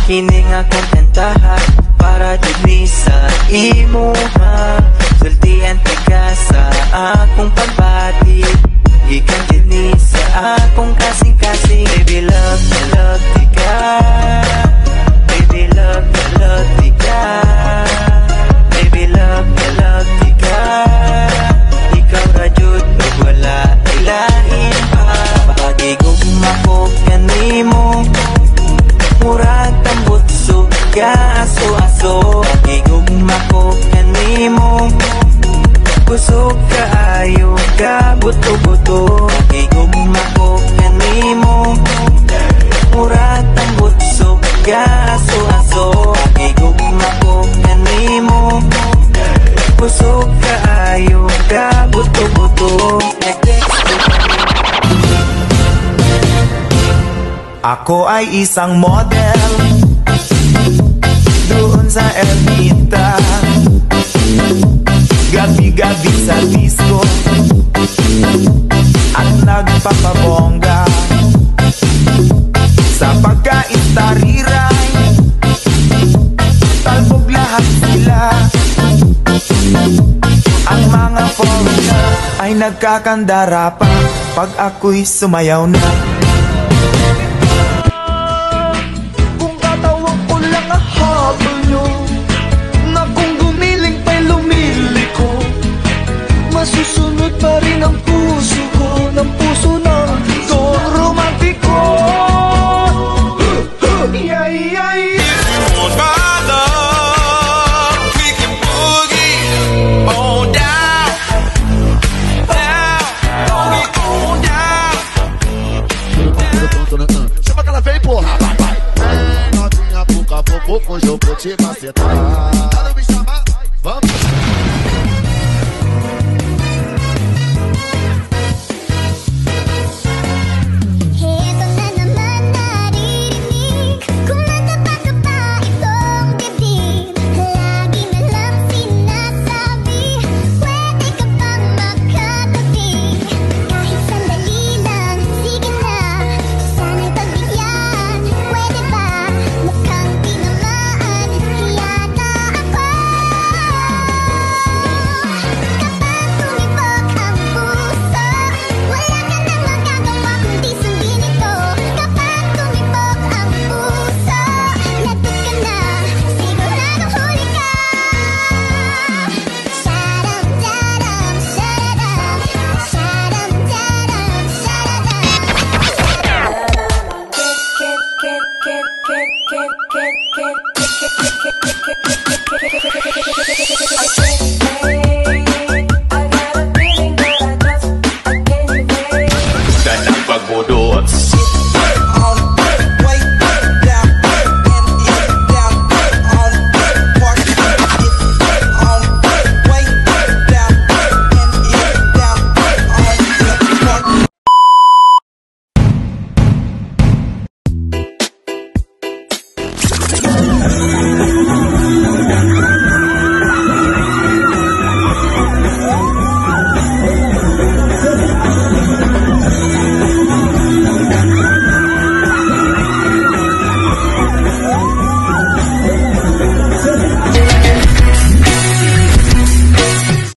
Kining akong kantaha para dumi sa imuha. Sultian ka sa akong pagbati, ikan dini sa akong kasing-kasing. Baby love tika, baby love tika, baby love tika. Ikaw rajud pag wala ilain pa. Pagigugma ko kanimo, murag tambot suga aso-aso. Pagigugma ko kanimo, kusog kaayo ka buto-buto. Pagigugma ko kanimo, murag tambot suga aso-aso. Pagigugma ko kanimo, kusog kaayo ka buto-buto. Ako ay isang model doon sa Ermita, gabi-gabi sa disco at nagpapabongga. Sa pagkaitariray, talbog lahat sila. Ang mga foreigner ay nagkakandara pa pag ako'y sumayaw na. Masusunod pa rin ang puso ko, ng puso ng don romantiko. Yeah, yeah, yeah. If you want my love, we can boogie on down, down, boogie on down. Chama que ela vem, porra, vai, vai. Novinha, pouco a pouco, hoje eu vou te macetar.